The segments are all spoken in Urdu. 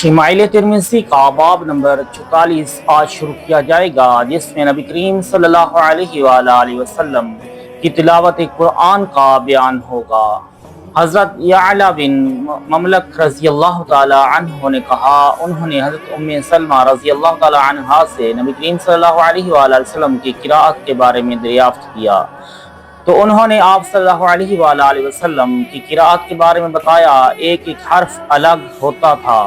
شمائل ترمذی کا باب نمبر 44 آج شروع کیا جائے گا، جس میں نبی کریم صلی اللہ علیہ وآلہ وسلم کی تلاوت قرآن کا بیان ہوگا۔ حضرت یعلا بن مملک رضی اللہ تعالی عنہ نے کہا، انہوں نے حضرت ام سلمہ رضی اللہ تعالی عنہا سے نبی کریم صلی اللہ علیہ وآلہ وسلم کی قراءت کے بارے میں دریافت کیا، تو انہوں نے آپ صلی اللہ علیہ وآلہ وسلم کی قراءت کے بارے میں بتایا، ایک ایک حرف الگ ہوتا تھا۔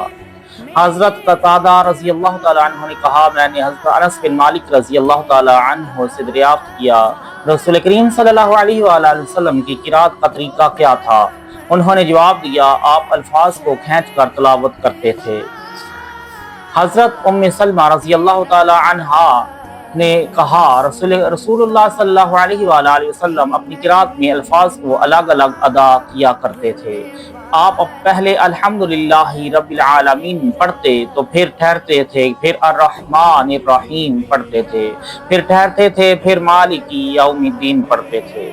حضرت قتادہ رضی اللہ تعالی عنہ نے کہا، میں نے حضرت انس بن مالک رضی اللہ تعالی عنہ سے دریافت کیا، رسول کریم صلی اللہ علیہ وآلہ وسلم کی قراءت کا طریقہ کیا تھا؟ انہوں نے جواب دیا، آپ الفاظ کو کھینچ کر تلاوت کرتے تھے۔ حضرت ام سلمہ رضی اللہ تعالی عنہا نے کہا، رسول اللہ صلی اللہ علیہ وآلہ وسلم اپنی قراءت میں الفاظ کو الگ الگ ادا کیا کرتے تھے۔ آپ پہلے الحمدللہ رب العالمین پڑھتے تو پھر ٹھہرتے تھے، پھر الرحمن الرحیم پڑھتے تھے، پھر ٹھہرتے تھے، پھر مالکی یوم الدین پڑھتے تھے۔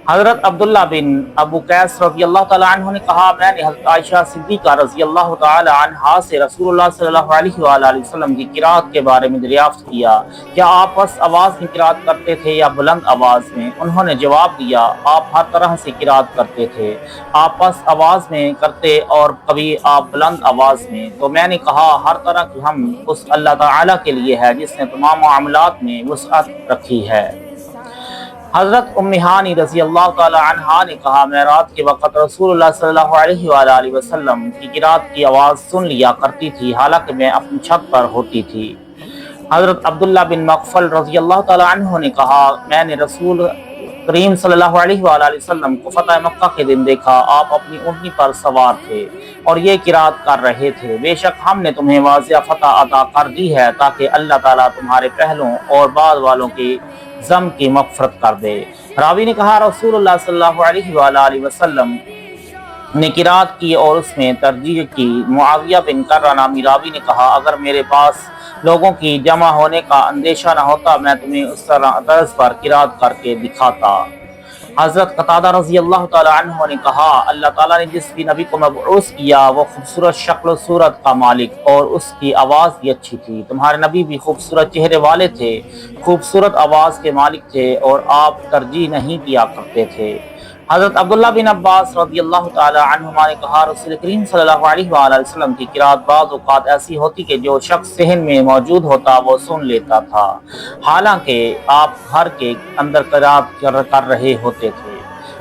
حضرت عبداللہ بن ابو قیس رضی اللہ تعالیٰ عنہ نے کہا، میں نے حضرت عائشہ صدیقہ رضی اللہ تعالیٰ عنہا سے رسول اللہ صلی اللہ علیہ وآلہ وسلم کی قراءت کے بارے میں دریافت کیا، کیا آپ پست آواز میں قراءت کرتے تھے یا بلند آواز میں؟ انہوں نے جواب دیا، آپ ہر طرح سے قراءت کرتے تھے، آپ پست آواز میں کرتے اور کبھی آپ بلند آواز میں۔ تو میں نے کہا، ہر طرح کی ہم اس اللہ تعالیٰ کے لیے ہے جس نے تمام معاملات میں وسعت رکھی ہے۔ حضرت ام ہانی رضی اللہ تعالی عنہا نے کہا، میں رات کے وقت رسول اللہ صلی اللہ علیہ وآلہ وسلم کی قراءت کی آواز سن لیا کرتی تھی، حالانکہ میں اپنی چھت پر ہوتی تھی۔ حضرت عبداللہ بن مغفل رضی اللہ تعالی عنہ نے کہا، میں نے رسول کریم صلی اللہ علیہ وآلہ وسلم کو فتح مکہ کے دن دیکھا، آپ اپنی اونٹنی پر سوار تھے اور یہ قراءت کر رہے تھے، بے شک ہم نے تمہیں واضح فتح عطا کر دی ہے تاکہ اللہ تعالیٰ تمہارے پہلوں اور بعد والوں کی ذم کی مغفرت کر دے۔ راوی نے کہا، رسول اللہ صلی اللہ علیہ وآلہ وسلم نے قراءت کی اور اس میں ترجیح کی۔ معاویہ بن قرہ نامی راوی نے کہا، اگر میرے پاس لوگوں کی جمع ہونے کا اندیشہ نہ ہوتا میں تمہیں اس طرز پر قراءت کر کے دکھاتا۔ حضرت قتادہ رضی اللہ تعالی عنہ نے کہا، اللہ تعالیٰ نے جس بھی نبی کو مبعوث کیا وہ خوبصورت شکل و صورت کا مالک اور اس کی آواز بھی اچھی تھی۔ تمہارے نبی بھی خوبصورت چہرے والے تھے، خوبصورت آواز کے مالک تھے اور آپ ترجیح نہیں کیا کرتے تھے۔ حضرت عبداللہ بن عباس رضی اللہ تعالی عنہما نے کہا، رسول کریم صلی اللہ علیہ وآلہ وسلم کی قراءت بعض اوقات ایسی ہوتی کہ جو شخص صحن میں موجود ہوتا وہ سن لیتا تھا، حالانکہ آپ گھر کے اندر قراءت کر رہے ہوتے تھے۔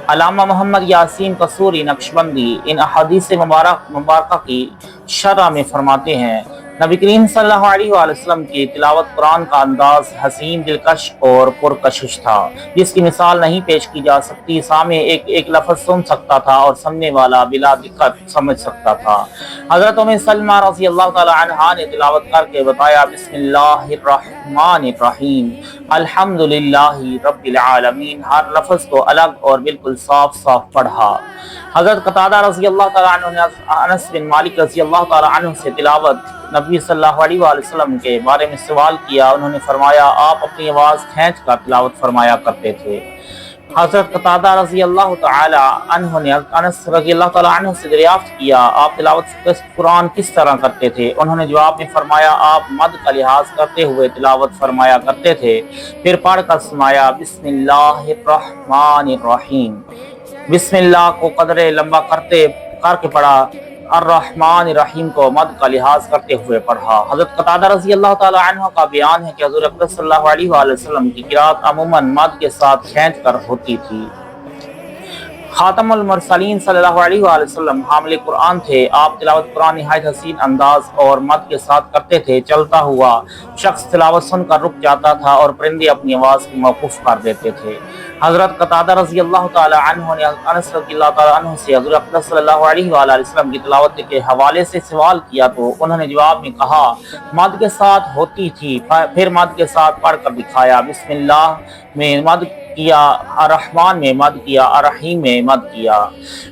علامہ محمد یاسین قصوری نقشبندی ان احادیث مبارکہ کی شرح میں فرماتے ہیں، نبی کریم صلی اللہ علیہ وآلہ وسلم کی تلاوت قرآن کا انداز حسین، دلکش اور پرکشش تھا، جس کی مثال نہیں پیش کی جا سکتی۔ سامع ایک ایک لفظ سن سکتا تھا اور سننے والا بلا دقت سمجھ سکتا تھا۔ حضرت ام سلمہ رضی اللہ تعالی عنہا نے تلاوت کر کے بتایا، بسم اللہ الرحمن الرحیم، الحمدللہ رب العالمین، ہر لفظ کو الگ اور بالکل صاف صاف پڑھا۔ حضرت قتادہ رضی اللہ تعالی عنہ نے انس بن مالک رضی اللہ تعالی عنہ سے تلاوت نبی صلی اللہ علیہ وآلہ وسلم کے بارے میں سوال کیا، انہوں نے فرمایا، آپ اپنی آواز کھینچ کر تلاوت فرمایا کرتے تھے۔ حضرت قتادہ رضی اللہ تعالی عنہ نے انس رضی اللہ تعالی عنہ سے دریافت کیا، آپ تلاوت قرآن کس طرح کرتے تھے؟ انہوں نے جواب میں فرمایا، آپ مد کا لحاظ کرتے ہوئے تلاوت فرمایا کرتے تھے، پھر پڑھ کر سنایا، بسم اللہ الرحمن الرحیم، بسم اللہ کو قدرے لمبا کر کے پڑھا، الرحمن الرحیم کو مد کا لحاظ کرتے ہوئے پڑھا۔ حضرت قتادہ رضی اللہ تعالی عنہ کا بیان ہے کہ حضور اکرم صلی اللہ علیہ وآلہ وسلم کی قراءت عموماً مد کے ساتھ کھینچ کر ہوتی تھی۔ خاتم المرسلین صلی اللہ علیہ وآلہ وسلم حامل قرآن تھے، آپ تلاوت قرآن نہایت حسین انداز اور مد کے ساتھ کرتے تھے، چلتا ہوا شخص تلاوت سن کر رک جاتا تھا اور پرندے اپنی آواز کو موقوف کر دیتے تھے۔ حضرت قتادہ رضی اللہ تعالی عنہ نے انس رضی اللہ تعالی عنہ سے حضور اکرم صلی اللہ علیہ وآلہ وسلم کی تلاوت کے حوالے سے سوال کیا تو انہوں نے جواب میں کہا، مد کے ساتھ ہوتی تھی، پھر مد کے ساتھ پڑھ کر دکھایا، بسم اللہ میں مد کیا، الرحمن میں مد کیا، الرحیم میں مد کیا،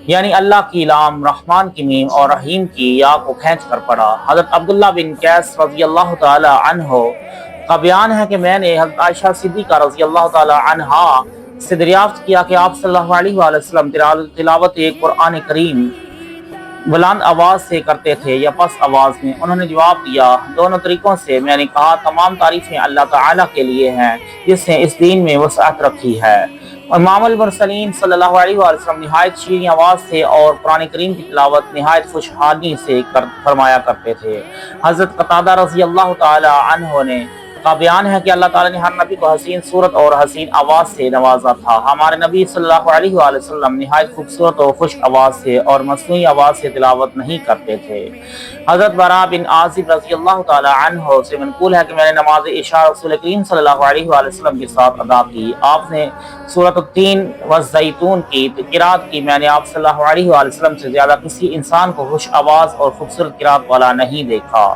یعنی اللہ کی لام، رحمان کی میم اور رحیم کی یا کو کھینچ کر پڑھا۔ حضرت عبداللہ بن قیس رضی اللہ تعالی عنہ کا بیان ہے کہ میں نے حضرت عائشہ صدیقہ رضی اللہ تعالی عنہا سے دریافت کیا کہ آپ صلی اللہ علیہ وآلہ وسلم تلاوت قرآن کریم بلند آواز سے کرتے تھے یا پس آواز میں؟ انہوں نے جواب دیا، دونوں طریقوں سے۔ میں نے کہا، تمام تعریفیں اللہ تعالیٰ کے لیے ہیں جس نے اس دین میں وسعت رکھی ہے۔ امام المرسلین صلی اللہ علیہ وآلہ وسلم نہایت شیریں آواز سے اور قرآن کریم کی تلاوت نہایت خوشحالی سے فرمایا کرتے تھے۔ حضرت قتادہ رضی اللہ تعالی عنہ نے کا بیان ہے کہ اللہ تعالیٰ نے ہر نبی کو حسین صورت اور حسین آواز سے نوازا تھا۔ ہمارے نبی صلی اللہ علیہ وآلہ وسلم نہایت خوبصورت اور خوش آواز سے اور مصنوعی آواز سے تلاوت نہیں کرتے تھے۔ حضرت براء بن عازب رضی اللہ تعالی عنہ سے منقول ہے کہ میں نے نماز عشاء رسول کریم صلی اللہ علیہ وآلہ وسلم کے ساتھ ادا کی۔ آپ نے سورۃ التین والزیتون کی قرات کی۔ میں نے آپ صلی اللہ علیہ وآلہ وسلم سے زیادہ کسی انسان کو خوش آواز اور خوبصورت قرات والا نہیں دیکھا۔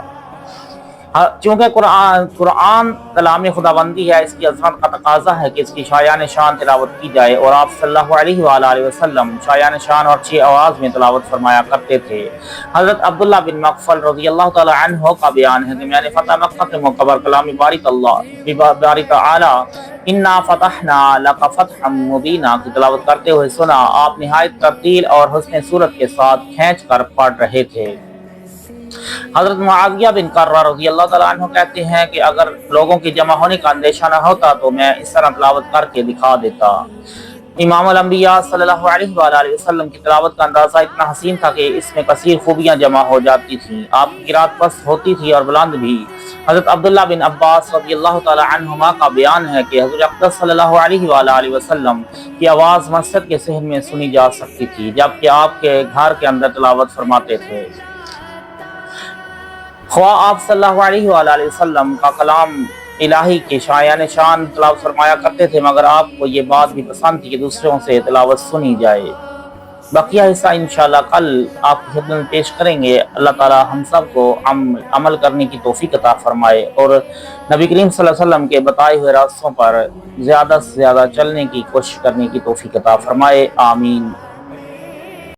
چونکہ قرآن کلام خداوندی ہے، اس کی عظمت کا تقاضا ہے کہ اس کی شایان شان تلاوت کی جائے، اور آپ صلی اللہ علیہ وآلہ وسلم شایان شان اور اچھی آواز میں تلاوت فرمایا کرتے تھے۔ حضرت عبداللہ بن مغفل رضی اللہ تعالی عنہ کا بیان ہے کہ میں نے فتح مکہ کے موقع پر کلام باری تعالی انا فتحنا لک فتحا مبینا کی تلاوت کرتے ہوئے سنا۔ آپ نہایت ترتیل اور حسن صورت کے ساتھ کھینچ کر پڑھ رہے تھے۔ حضرت معاویہ بن قرہ رضی اللہ تعالیٰ عنہ کہتے ہیں کہ اگر لوگوں کی جمع ہونے کا اندیشہ نہ ہوتا تو میں اس طرح تلاوت کر کے دکھا دیتا۔ امام الانبیاء صلی اللہ علیہ وآلہ وسلم کی تلاوت کا اندازہ اتنا حسین تھا کہ اس میں کثیر خوبیاں جمع ہو جاتی تھیں۔ آپ کی قرات پست ہوتی تھی اور بلند بھی۔ حضرت عبداللہ بن عباس رضی اللہ تعالی عنہما کا بیان ہے کہ حضور اقدس صلی اللہ علیہ وآلہ وسلم کی آواز مسجد کے صحن میں سنی جا سکتی تھی، جبکہ آپ کے گھر کے اندر تلاوت فرماتے تھے۔ خواہ آپ صلی اللہ علیہ وآلہ وسلم کا کلام الہی کے شایان شان تلاوت فرمایا کرتے تھے، مگر آپ کو یہ بات بھی پسند تھی کہ دوسروں سے تلاوت سنی جائے۔ بقیہ حصہ انشاءاللہ کل آپ کی خدمت میں پیش کریں گے۔ اللہ تعالی ہم سب کو عمل کرنے کی توفیق عطا فرمائے اور نبی کریم صلی اللہ علیہ وسلم کے بتائے ہوئے راستوں پر زیادہ سے زیادہ چلنے کی کوشش کرنے کی توفیق عطا فرمائے، آمین۔